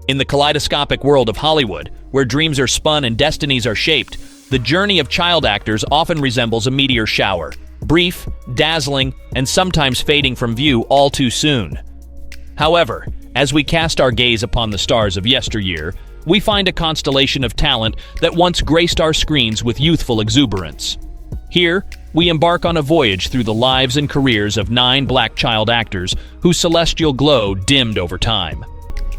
In the kaleidoscopic world of Hollywood, where dreams are spun and destinies are shaped, the journey of child actors often resembles a meteor shower, brief, dazzling, and sometimes fading from view all too soon. However, as we cast our gaze upon the stars of yesteryear, we find a constellation of talent that once graced our screens with youthful exuberance. Here, we embark on a voyage through the lives and careers of 9 black child actors whose celestial glow dimmed over time.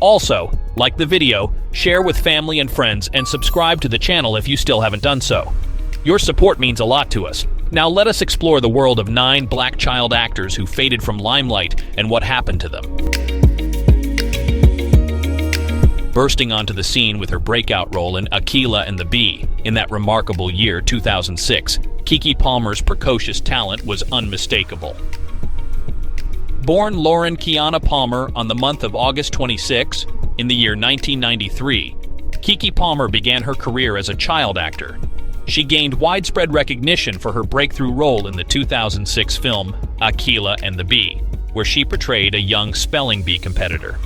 Also, like the video, share with family and friends, and subscribe to the channel if you still haven't done so. Your support means a lot to us. Now let us explore the world of 9 black child actors who faded from limelight and what happened to them. Bursting onto the scene with her breakout role in Kyla and the Bee in that remarkable year 2006, Kiki Palmer's precocious talent was unmistakable. Born Lauren Kiana Palmer on the month of August 26 in the year 1993, Kiki Palmer began her career as a child actor. She gained widespread recognition for her breakthrough role in the 2006 film Kyla and the Bee, where she portrayed a young spelling bee competitor.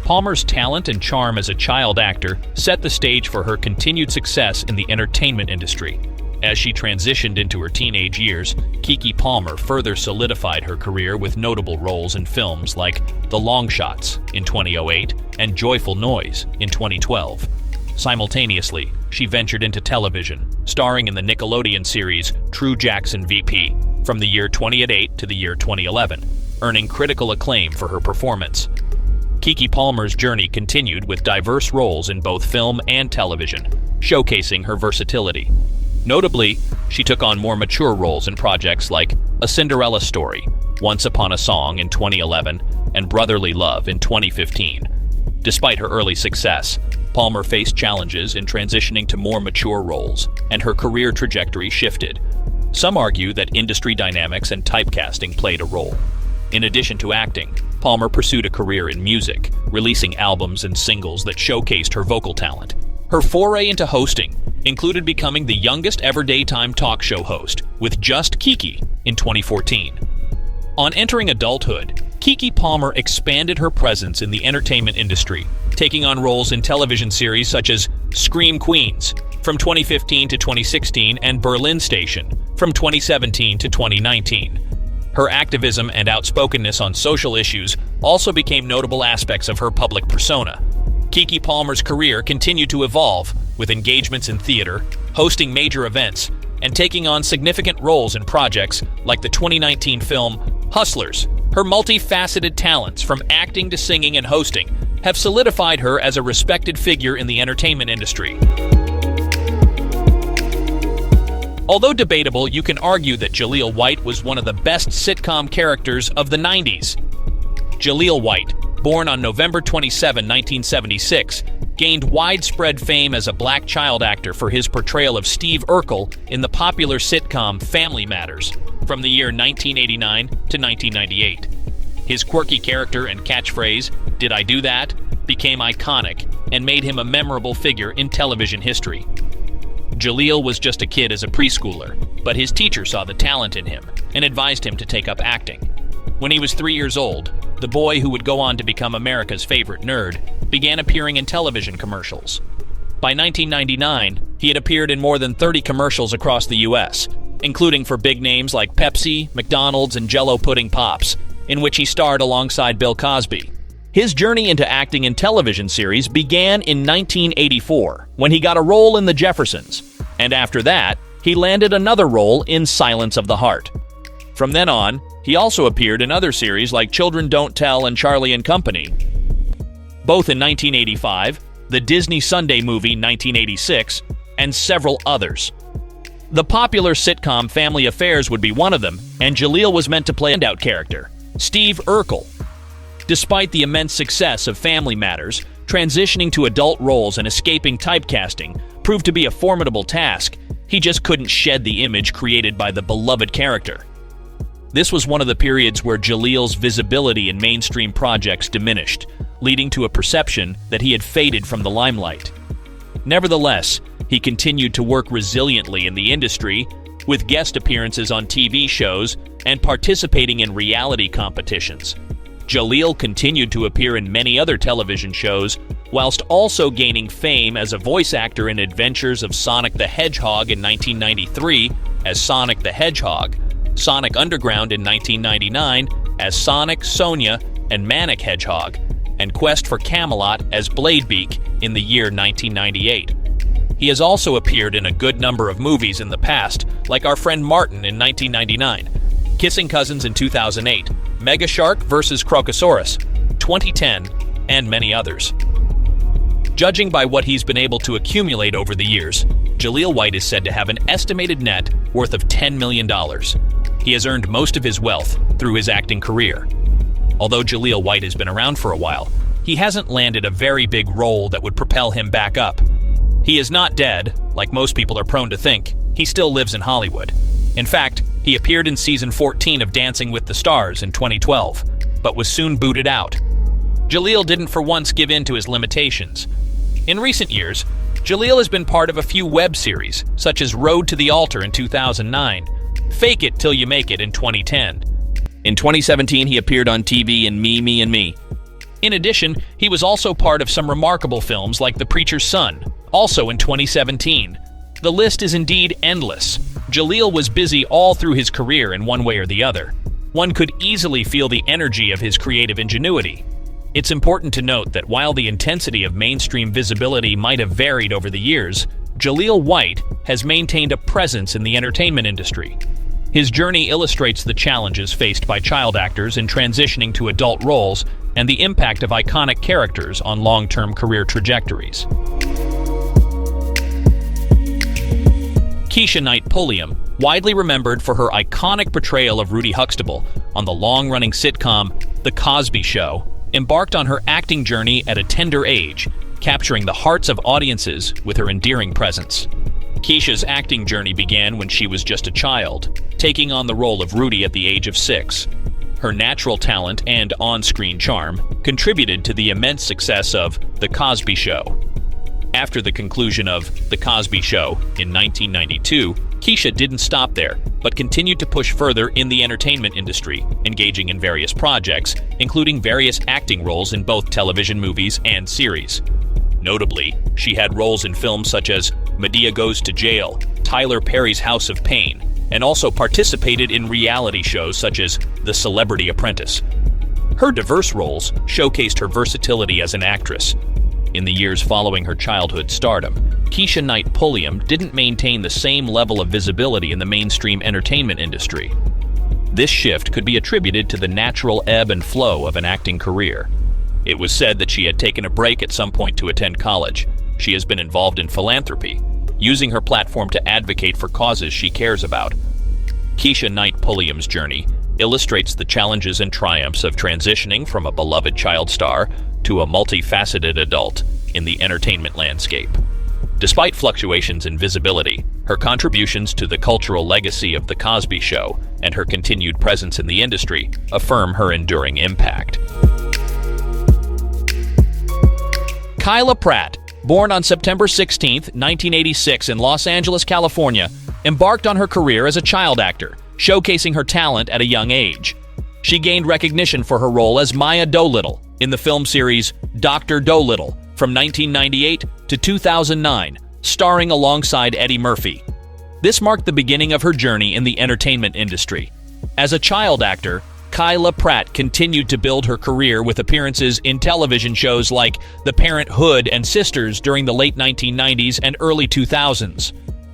Palmer's talent and charm as a child actor set the stage for her continued success in the entertainment industry. As she transitioned into her teenage years, Kiki Palmer further solidified her career with notable roles in films like The Long Shots in 2008 and Joyful Noise in 2012. Simultaneously, she ventured into television, starring in the Nickelodeon series True Jackson VP from the year 2008 to the year 2011, earning critical acclaim for her performance. Kiki Palmer's journey continued with diverse roles in both film and television, showcasing her versatility. Notably, she took on more mature roles in projects like A Cinderella Story, Once Upon a Song in 2011, and Brotherly Love in 2015. Despite her early success, Palmer faced challenges in transitioning to more mature roles, and her career trajectory shifted. Some argue that industry dynamics and typecasting played a role. In addition to acting, Palmer pursued a career in music, releasing albums and singles that showcased her vocal talent. Her foray into hosting included becoming the youngest ever daytime talk show host with Just Kiki in 2014. On entering adulthood, Kiki Palmer expanded her presence in the entertainment industry, taking on roles in television series such as Scream Queens from 2015 to 2016 and Berlin Station from 2017 to 2019. Her activism and outspokenness on social issues also became notable aspects of her public persona. Kiki Palmer's career continued to evolve, with engagements in theater, hosting major events, and taking on significant roles in projects like the 2019 film Hustlers. Her multifaceted talents, from acting to singing and hosting, have solidified her as a respected figure in the entertainment industry. Although debatable, you can argue that Jalil White was one of the best sitcom characters of the 90s. Jalil White, born on November 27, 1976, gained widespread fame as a black child actor for his portrayal of Steve Urkel in the popular sitcom Family Matters from the year 1989 to 1998. His quirky character and catchphrase, "Did I do that?" became iconic and made him a memorable figure in television history. Jalil was just a kid as a preschooler, but his teacher saw the talent in him and advised him to take up acting. When he was 3 years old, the boy who would go on to become America's favorite nerd began appearing in television commercials. By 1999, he had appeared in more than 30 commercials across the U.S., including for big names like Pepsi, McDonald's, and Jell-O Pudding Pops, in which he starred alongside Bill Cosby. His journey into acting in television series began in 1984, when he got a role in The Jeffersons, and after that, he landed another role in Silence of the Heart. From then on, he also appeared in other series like Children Don't Tell and Charlie and Company, both in 1985, the Disney Sunday Movie 1986, and several others. The popular sitcom Family Affairs would be one of them, and Jalil was meant to play a standout character, Steve Urkel. Despite the immense success of Family Matters, transitioning to adult roles and escaping typecasting proved to be a formidable task. He just couldn't shed the image created by the beloved character. This was one of the periods where Jalil's visibility in mainstream projects diminished, leading to a perception that he had faded from the limelight. Nevertheless, he continued to work resiliently in the industry, with guest appearances on TV shows and participating in reality competitions. Jalil continued to appear in many other television shows, whilst also gaining fame as a voice actor in Adventures of Sonic the Hedgehog in 1993 as Sonic the Hedgehog, Sonic Underground in 1999 as Sonic, Sonia, and Manic Hedgehog, and Quest for Camelot as Bladebeak in the year 1998. He has also appeared in a good number of movies in the past, like Our Friend Martin in 1999, Kissing Cousins in 2008, Mega Shark vs. Crocosaurus, 2010, and many others. Judging by what he's been able to accumulate over the years, Jalil White is said to have an estimated net worth of $10 million. He has earned most of his wealth through his acting career. Although Jalil White has been around for a while, he hasn't landed a very big role that would propel him back up. He is not dead, like most people are prone to think. He still lives in Hollywood. In fact, he appeared in season 14 of Dancing with the Stars in 2012, but was soon booted out. Jalil didn't for once give in to his limitations. In recent years, Jalil has been part of a few web series, such as Road to the Altar in 2009, Fake It Till You Make It in 2010. In 2017, he appeared on TV in Me, Me and Me. In addition, he was also part of some remarkable films like The Preacher's Son, also in 2017. The list is indeed endless. Jalil was busy all through his career in one way or the other. One could easily feel the energy of his creative ingenuity. It's important to note that while the intensity of mainstream visibility might have varied over the years, Jalil White has maintained a presence in the entertainment industry. His journey illustrates the challenges faced by child actors in transitioning to adult roles and the impact of iconic characters on long-term career trajectories. Kesha Knight Pulliam, widely remembered for her iconic portrayal of Rudy Huxtable on the long-running sitcom The Cosby Show, embarked on her acting journey at a tender age, capturing the hearts of audiences with her endearing presence. Kesha's acting journey began when she was just a child, taking on the role of Rudy at the age of 6. Her natural talent and on-screen charm contributed to the immense success of The Cosby Show. After the conclusion of The Cosby Show in 1992, Kesha didn't stop there, but continued to push further in the entertainment industry, engaging in various projects, including various acting roles in both television movies and series. Notably, she had roles in films such as Medea Goes to Jail, Tyler Perry's House of Pain, and also participated in reality shows such as The Celebrity Apprentice. Her diverse roles showcased her versatility as an actress. In the years following her childhood stardom, Kesha Knight Pulliam didn't maintain the same level of visibility in the mainstream entertainment industry. This shift could be attributed to the natural ebb and flow of an acting career. It was said that she had taken a break at some point to attend college. She has been involved in philanthropy, using her platform to advocate for causes she cares about. Kesha Knight Pulliam's journey illustrates the challenges and triumphs of transitioning from a beloved child star to a multifaceted adult in the entertainment landscape. Despite fluctuations in visibility, her contributions to the cultural legacy of The Cosby Show and her continued presence in the industry affirm her enduring impact. Kyla Pratt, born on September 16, 1986 in Los Angeles, California, embarked on her career as a child actor, showcasing her talent at a young age. She gained recognition for her role as Maya Dolittle in the film series Dr. Dolittle from 1998 to 2009, starring alongside Eddie Murphy. This marked the beginning of her journey in the entertainment industry. As a child actor, Kyla Pratt continued to build her career with appearances in television shows like The Parent 'Hood and Sisters during the late 1990s and early 2000s.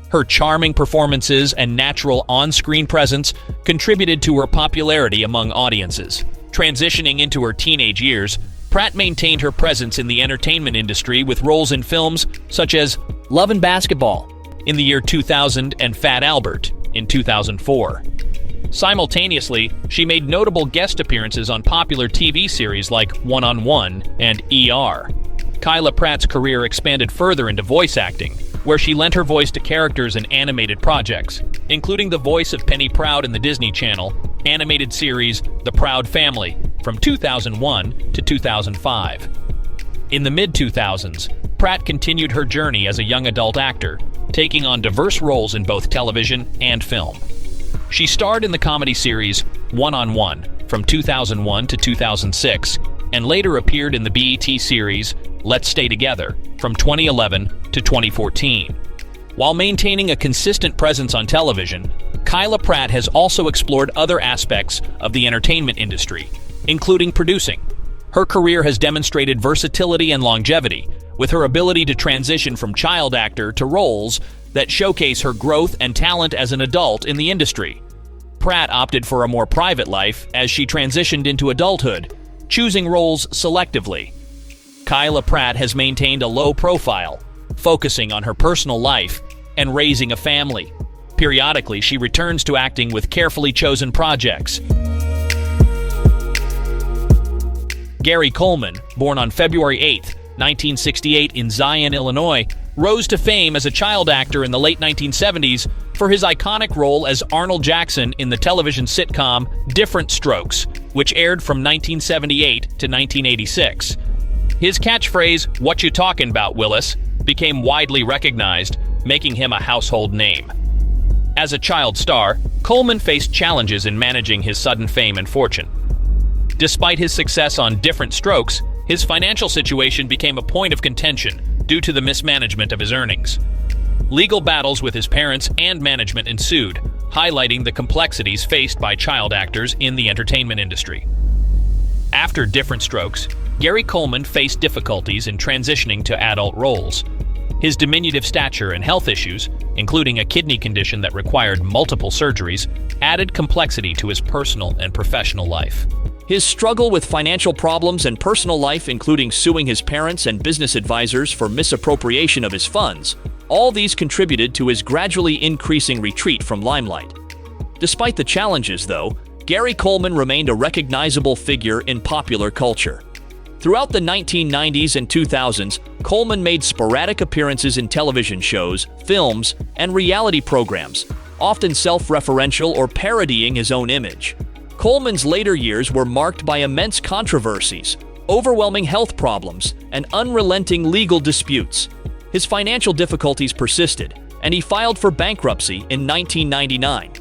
Her charming performances and natural on-screen presence contributed to her popularity among audiences. Transitioning into her teenage years, Pratt maintained her presence in the entertainment industry with roles in films such as Love and Basketball in the year 2000 and Fat Albert in 2004. Simultaneously, she made notable guest appearances on popular TV series like One-on-One and ER. Kyla Pratt's career expanded further into voice acting, where she lent her voice to characters in animated projects, including the voice of Penny Proud in the Disney Channel animated series The Proud Family from 2001 to 2005. In the mid-2000s, Pratt continued her journey as a young adult actor, taking on diverse roles in both television and film. She starred in the comedy series One-on-One from 2001 to 2006 and later appeared in the BET series Let's Stay Together from 2011 to 2014. While maintaining a consistent presence on television, Kyla Pratt has also explored other aspects of the entertainment industry, including producing. Her career has demonstrated versatility and longevity, with her ability to transition from child actor to roles that showcase her growth and talent as an adult in the industry. Pratt opted for a more private life as she transitioned into adulthood, choosing roles selectively. Kyla Pratt has maintained a low profile, focusing on her personal life and raising a family. Periodically, she returns to acting with carefully chosen projects. Gary Coleman, born on February 8, 1968 in Zion, Illinois, rose to fame as a child actor in the late 1970s for his iconic role as Arnold Jackson in the television sitcom Different Strokes, which aired from 1978 to 1986. His catchphrase, "What you talkin' about, Willis?" became widely recognized, making him a household name. As a child star, Coleman faced challenges in managing his sudden fame and fortune. Despite his success on Different Strokes, his financial situation became a point of contention due to the mismanagement of his earnings. Legal battles with his parents and management ensued, highlighting the complexities faced by child actors in the entertainment industry. After Different Strokes, Gary Coleman faced difficulties in transitioning to adult roles. His diminutive stature and health issues, including a kidney condition that required multiple surgeries, added complexity to his personal and professional life. His struggle with financial problems and personal life, including suing his parents and business advisors for misappropriation of his funds, all these contributed to his gradually increasing retreat from Limelight. Despite the challenges, though, Gary Coleman remained a recognizable figure in popular culture. Throughout the 1990s and 2000s, Coleman made sporadic appearances in television shows, films, and reality programs, often self-referential or parodying his own image. Coleman's later years were marked by immense controversies, overwhelming health problems, and unrelenting legal disputes. His financial difficulties persisted, and he filed for bankruptcy in 1999.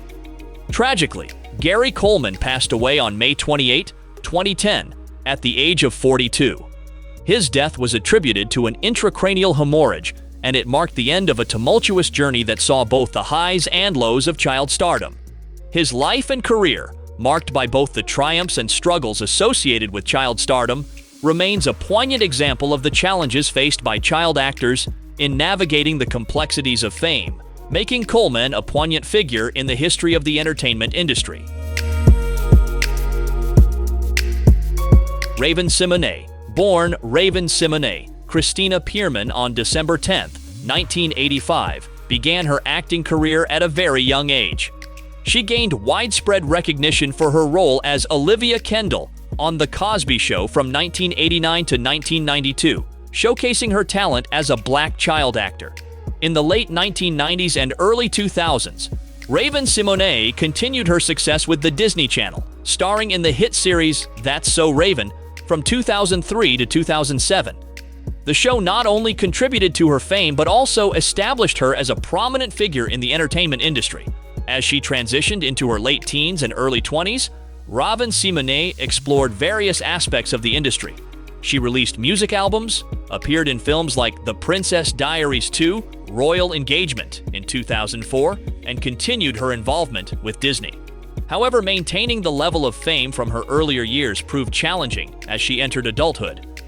Tragically, Gary Coleman passed away on May 28, 2010, at the age of 42. His death was attributed to an intracranial hemorrhage, and it marked the end of a tumultuous journey that saw both the highs and lows of child stardom. His life and career, marked by both the triumphs and struggles associated with child stardom, remains a poignant example of the challenges faced by child actors in navigating the complexities of fame, making Coleman a poignant figure in the history of the entertainment industry. Raven-Symoné, born Raven-Symoné Christina Pierman on December 10, 1985, began her acting career at a very young age. She gained widespread recognition for her role as Olivia Kendall on The Cosby Show from 1989 to 1992, showcasing her talent as a black child actor. In the late 1990s and early 2000s, Raven-Symoné continued her success with the Disney Channel, starring in the hit series That's So Raven from 2003 to 2007. The show not only contributed to her fame but also established her as a prominent figure in the entertainment industry. As she transitioned into her late teens and early 20s, Raven-Symoné explored various aspects of the industry. She released music albums, appeared in films like The Princess Diaries 2, Royal Engagement in 2004, and continued her involvement with Disney. However, maintaining the level of fame from her earlier years proved challenging as she entered adulthood.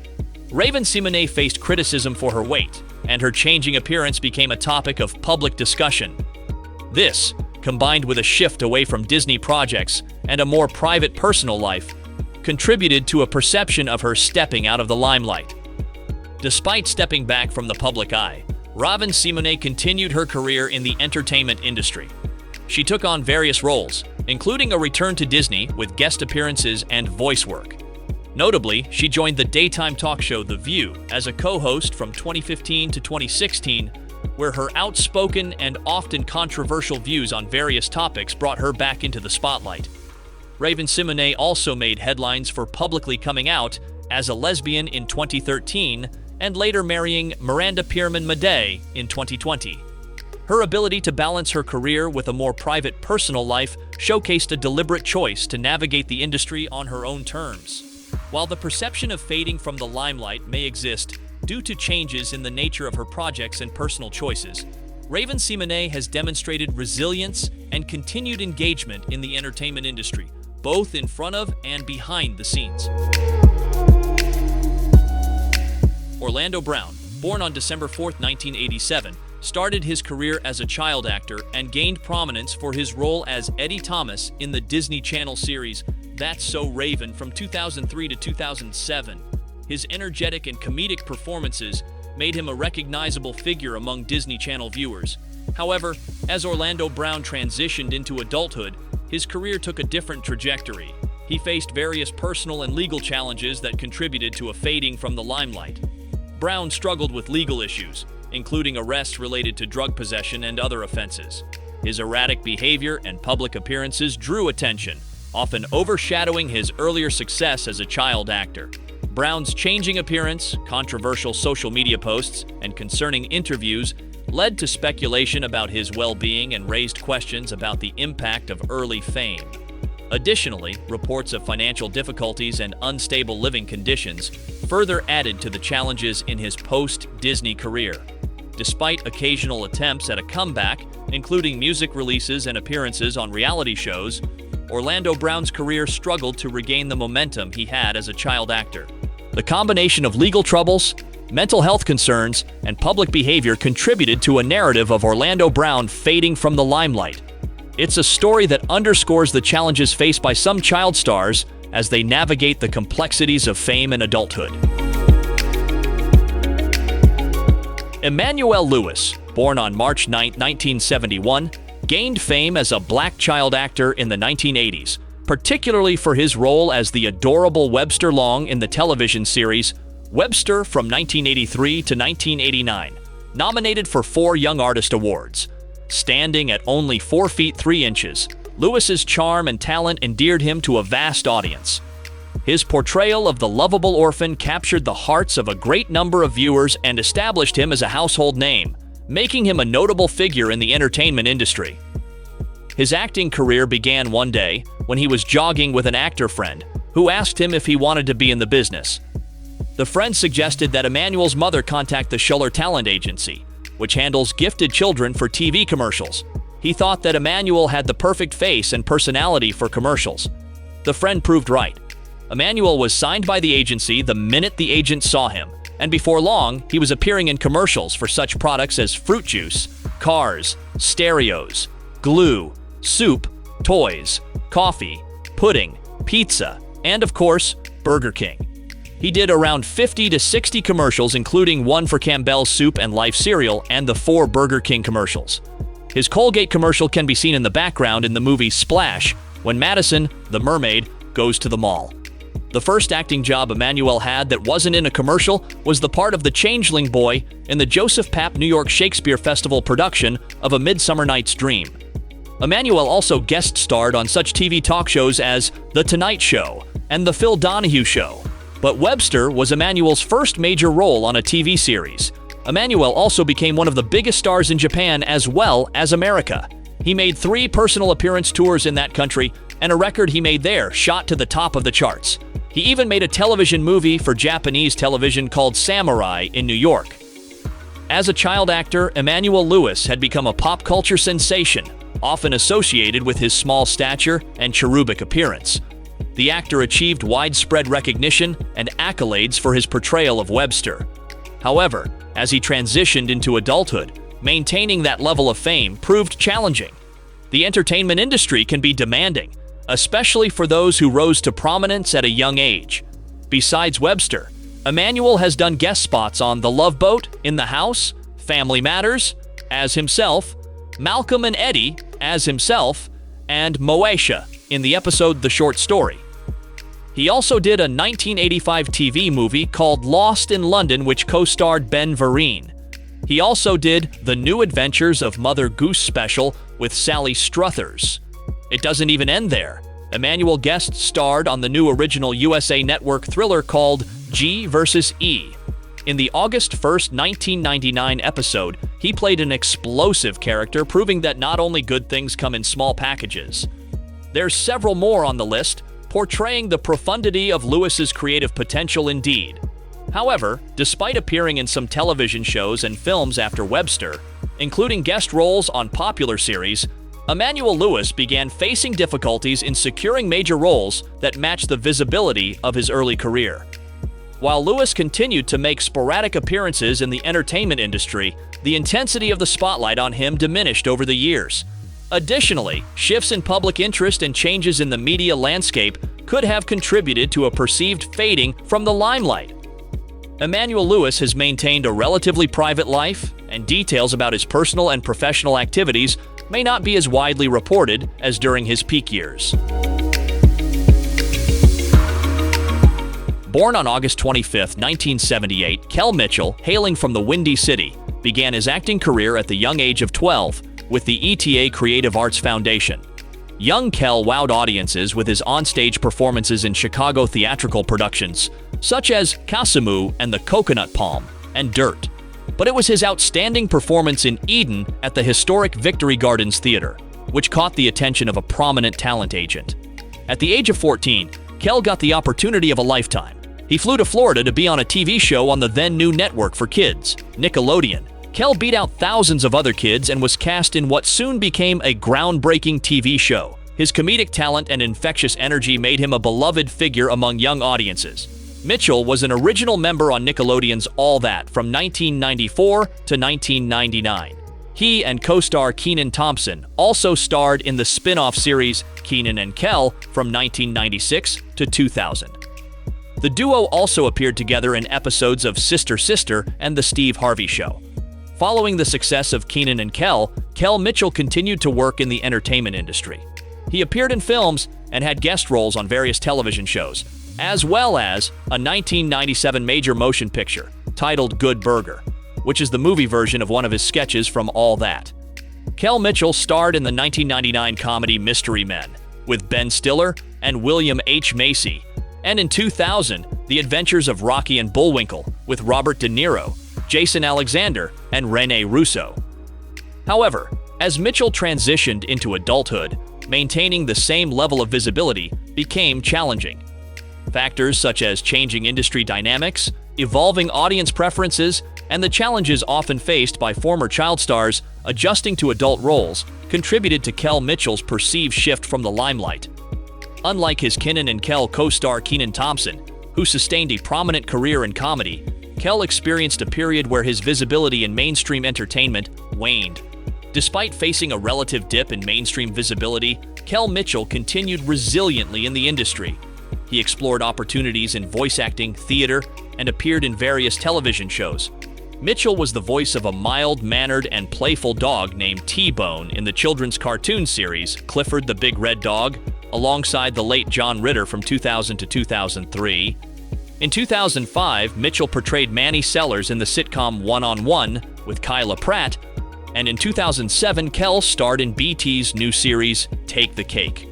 Raven-Symoné faced criticism for her weight, and her changing appearance became a topic of public discussion. This, combined with a shift away from Disney projects and a more private personal life, contributed to a perception of her stepping out of the limelight. Despite stepping back from the public eye, Raven-Symoné continued her career in the entertainment industry. She took on various roles, including a return to Disney with guest appearances and voice work. Notably, she joined the daytime talk show The View as a co-host from 2015 to 2016, where her outspoken and often controversial views on various topics brought her back into the spotlight. Raven-Symoné also made headlines for publicly coming out as a lesbian in 2013 and later marrying Miranda Pierman-Madej in 2020. Her ability to balance her career with a more private personal life showcased a deliberate choice to navigate the industry on her own terms. While the perception of fading from the limelight may exist due to changes in the nature of her projects and personal choices, Raven-Simonet has demonstrated resilience and continued engagement in the entertainment industry, both in front of and behind the scenes. Orlando Brown, born on December 4, 1987, started his career as a child actor and gained prominence for his role as Eddie Thomas in the Disney Channel series That's So Raven from 2003 to 2007. His energetic and comedic performances made him a recognizable figure among Disney Channel viewers. However, as Orlando Brown transitioned into adulthood, his career took a different trajectory. He faced various personal and legal challenges that contributed to a fading from the limelight. Brown struggled with legal issues, including arrests related to drug possession and other offenses. His erratic behavior and public appearances drew attention, often overshadowing his earlier success as a child actor. Brown's changing appearance, controversial social media posts, and concerning interviews led to speculation about his well-being and raised questions about the impact of early fame. Additionally, reports of financial difficulties and unstable living conditions further added to the challenges in his post-Disney career. Despite occasional attempts at a comeback, including music releases and appearances on reality shows, Orlando Brown's career struggled to regain the momentum he had as a child actor. The combination of legal troubles, mental health concerns, and public behavior contributed to a narrative of Orlando Brown fading from the limelight. It's a story that underscores the challenges faced by some child stars as they navigate the complexities of fame and adulthood. Emmanuel Lewis, born on March 9, 1971, gained fame as a black child actor in the 1980s, particularly for his role as the adorable Webster Long in the television series Webster from 1983 to 1989, nominated for 4 Young Artist Awards. Standing at only 4 feet 3 inches, Lewis's charm and talent endeared him to a vast audience. His portrayal of the lovable orphan captured the hearts of a great number of viewers and established him as a household name, making him a notable figure in the entertainment industry. His acting career began one day when he was jogging with an actor friend who asked him if he wanted to be in the business. The friend suggested that Emmanuel's mother contact the Schuller Talent Agency, which handles gifted children for TV commercials. He thought that Emmanuel had the perfect face and personality for commercials. The friend proved right. Emmanuel was signed by the agency the minute the agent saw him, and before long, he was appearing in commercials for such products as fruit juice, cars, stereos, glue, soup, toys, coffee, pudding, pizza, and of course, Burger King. He did around 50 to 60 commercials, including one for Campbell's Soup and Life cereal and the 4 Burger King commercials. His Colgate commercial can be seen in the background in the movie Splash, when Madison, the mermaid, goes to the mall. The first acting job Emmanuel had that wasn't in a commercial was the part of the Changeling Boy in the Joseph Papp New York Shakespeare Festival production of A Midsummer Night's Dream. Emmanuel also guest starred on such TV talk shows as The Tonight Show and The Phil Donahue Show. But Webster was Emmanuel's first major role on a TV series. Emmanuel also became one of the biggest stars in Japan as well as America. He made 3 personal appearance tours in that country, and a record he made there shot to the top of the charts. He even made a television movie for Japanese television called Samurai in New York. As a child actor, Emmanuel Lewis had become a pop culture sensation, often associated with his small stature and cherubic appearance. The actor achieved widespread recognition and accolades for his portrayal of Webster. However, as he transitioned into adulthood, maintaining that level of fame proved challenging. The entertainment industry can be demanding, especially for those who rose to prominence at a young age. Besides Webster, Emmanuel has done guest spots on The Love Boat, In the House, Family Matters, as himself, Malcolm and Eddie, as himself, and Moesha in the episode The Short Story. He also did a 1985 TV movie called Lost in London, which co-starred Ben Vereen. He also did The New Adventures of Mother Goose special with Sally Struthers. It doesn't even end there. Emmanuel guest starred on the new original USA Network thriller called G vs. E. In the August 1st, 1999 episode, he played an explosive character, proving that not only good things come in small packages. There's several more on the list, portraying the profundity of Lewis's creative potential indeed. However, despite appearing in some television shows and films after Webster, including guest roles on popular series, Emmanuel Lewis began facing difficulties in securing major roles that matched the visibility of his early career. While Lewis continued to make sporadic appearances in the entertainment industry, the intensity of the spotlight on him diminished over the years. Additionally, shifts in public interest and changes in the media landscape could have contributed to a perceived fading from the limelight. Emmanuel Lewis has maintained a relatively private life, and details about his personal and professional activities may not be as widely reported as during his peak years. Born on August 25, 1978, Kell Mitchell, hailing from the Windy City, began his acting career at the young age of 12 with the ETA Creative Arts Foundation. Young Kell wowed audiences with his onstage performances in Chicago theatrical productions, such as Kasimu and the Coconut Palm, and Dirt. But it was his outstanding performance in Eden at the historic Victory Gardens Theater, which caught the attention of a prominent talent agent. At the age of 14, Kell got the opportunity of a lifetime. He flew to Florida to be on a TV show on the then-new network for kids, Nickelodeon. Kell beat out thousands of other kids and was cast in what soon became a groundbreaking TV show. His comedic talent and infectious energy made him a beloved figure among young audiences. Mitchell was an original member on Nickelodeon's All That from 1994 to 1999. He and co-star Kenan Thompson also starred in the spin-off series Kenan and Kel from 1996 to 2000. The duo also appeared together in episodes of Sister Sister and The Steve Harvey Show. Following the success of Kenan and Kel, Kell Mitchell continued to work in the entertainment industry. He appeared in films and had guest roles on various television shows, as well as a 1997 major motion picture titled Good Burger, which is the movie version of one of his sketches from All That. Kell Mitchell starred in the 1999 comedy Mystery Men with Ben Stiller and William H. Macy, and in 2000, The Adventures of Rocky and Bullwinkle with Robert De Niro, Jason Alexander, and Rene Russo. However, as Mitchell transitioned into adulthood, maintaining the same level of visibility became challenging. Factors such as changing industry dynamics, evolving audience preferences, and the challenges often faced by former child stars adjusting to adult roles contributed to Kell Mitchell's perceived shift from the limelight. Unlike his Kenan and Kel co-star Kenan Thompson, who sustained a prominent career in comedy, Kell experienced a period where his visibility in mainstream entertainment waned. Despite facing a relative dip in mainstream visibility, Kell Mitchell continued resiliently in the industry. He explored opportunities in voice acting, theater, and appeared in various television shows. Mitchell was the voice of a mild-mannered and playful dog named T-Bone in the children's cartoon series Clifford the Big Red Dog, alongside the late John Ritter from 2000 to 2003. In 2005, Mitchell portrayed Manny Sellers in the sitcom One-on-One with Kyla Pratt, and in 2007, Kell starred in BT's new series Take the Cake.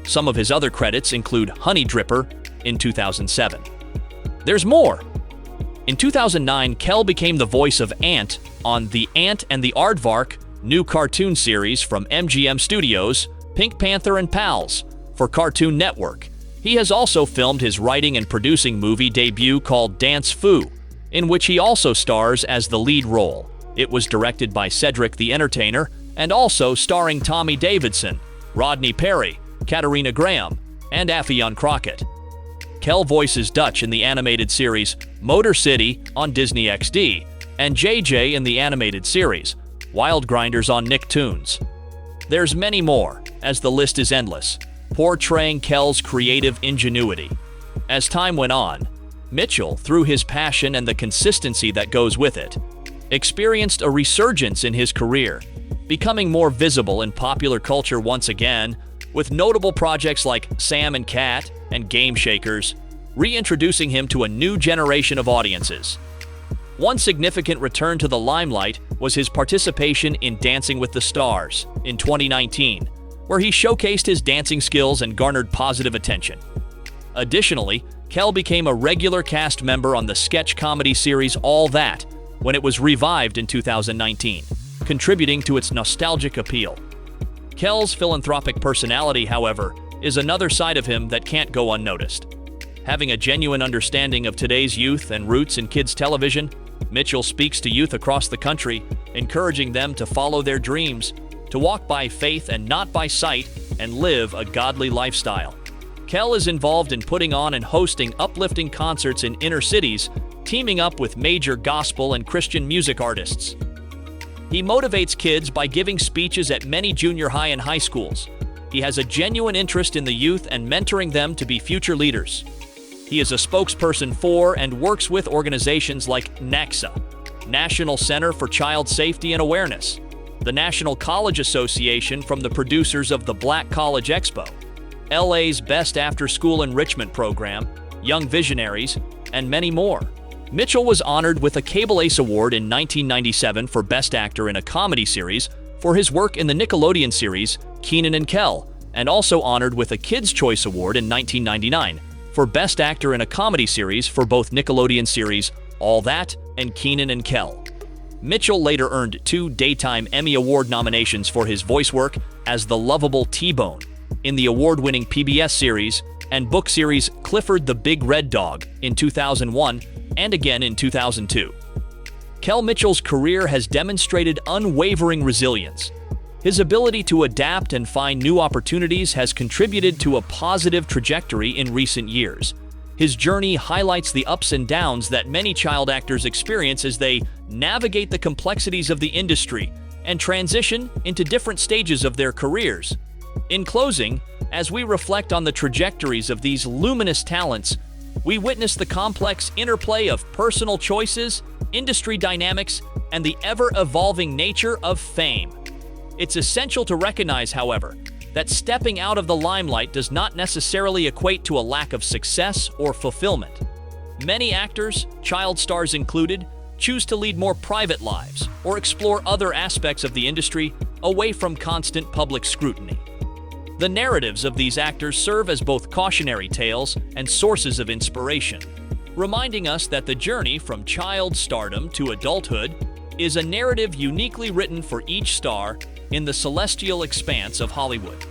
Some of his other credits include Honey Dripper in 2007. There's more! In 2009, Kell became the voice of Ant on The Ant and the Aardvark, new cartoon series from MGM Studios, Pink Panther and Pals, for Cartoon Network. He has also filmed his writing and producing movie debut called Dance Foo, in which he also stars as the lead role. It was directed by Cedric the Entertainer and also starring Tommy Davidson, Rodney Perry, Katarina Graham, and Affion Crockett. Kell voices Dutch in the animated series Motor City on Disney XD, and JJ in the animated series Wild Grinders on Nicktoons. There's many more, as the list is endless, portraying Kell's creative ingenuity. As time went on, Mitchell, through his passion and the consistency that goes with it, experienced a resurgence in his career, becoming more visible in popular culture once again, with notable projects like Sam and Cat and Game Shakers, reintroducing him to a new generation of audiences. One significant return to the limelight was his participation in Dancing with the Stars in 2019, where he showcased his dancing skills and garnered positive attention. Additionally, Kell became a regular cast member on the sketch comedy series All That when it was revived in 2019, contributing to its nostalgic appeal. Kell's philanthropic personality, however, is another side of him that can't go unnoticed. Having a genuine understanding of today's youth and roots in kids' television, Mitchell speaks to youth across the country, encouraging them to follow their dreams, to walk by faith and not by sight, and live a godly lifestyle. Kell is involved in putting on and hosting uplifting concerts in inner cities, teaming up with major gospel and Christian music artists. He motivates kids by giving speeches at many junior high and high schools. He has a genuine interest in the youth and mentoring them to be future leaders. He is a spokesperson for and works with organizations like NACSA, National Center for Child Safety and Awareness, the National College Association from the producers of the Black College Expo, LA's Best After School Enrichment Program, Young Visionaries, and many more. Mitchell was honored with a Cable Ace Award in 1997 for Best Actor in a Comedy Series for his work in the Nickelodeon series Kenan and Kel, and also honored with a Kids' Choice Award in 1999 for Best Actor in a Comedy Series for both Nickelodeon series All That and Kenan and Kel. Mitchell later earned 2 Daytime Emmy Award nominations for his voice work as the lovable T-Bone in the award-winning PBS series and book series Clifford the Big Red Dog in 2001 and again in 2002. Kell Mitchell's career has demonstrated unwavering resilience. His ability to adapt and find new opportunities has contributed to a positive trajectory in recent years. His journey highlights the ups and downs that many child actors experience as they navigate the complexities of the industry and transition into different stages of their careers. In closing, as we reflect on the trajectories of these luminous talents, we witness the complex interplay of personal choices, industry dynamics, and the ever-evolving nature of fame. It's essential to recognize, however, that stepping out of the limelight does not necessarily equate to a lack of success or fulfillment. Many actors, child stars included, choose to lead more private lives or explore other aspects of the industry away from constant public scrutiny. The narratives of these actors serve as both cautionary tales and sources of inspiration, reminding us that the journey from child stardom to adulthood is a narrative uniquely written for each star in the celestial expanse of Hollywood.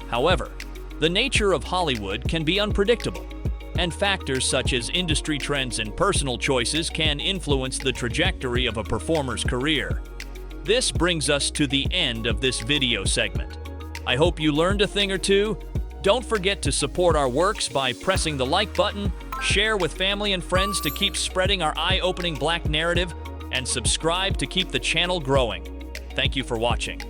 However, the nature of Hollywood can be unpredictable, and factors such as industry trends and personal choices can influence the trajectory of a performer's career. This brings us to the end of this video segment. I hope you learned a thing or two. Don't forget to support our works by pressing the like button, share with family and friends to keep spreading our eye-opening Black narrative, and subscribe to keep the channel growing. Thank you for watching.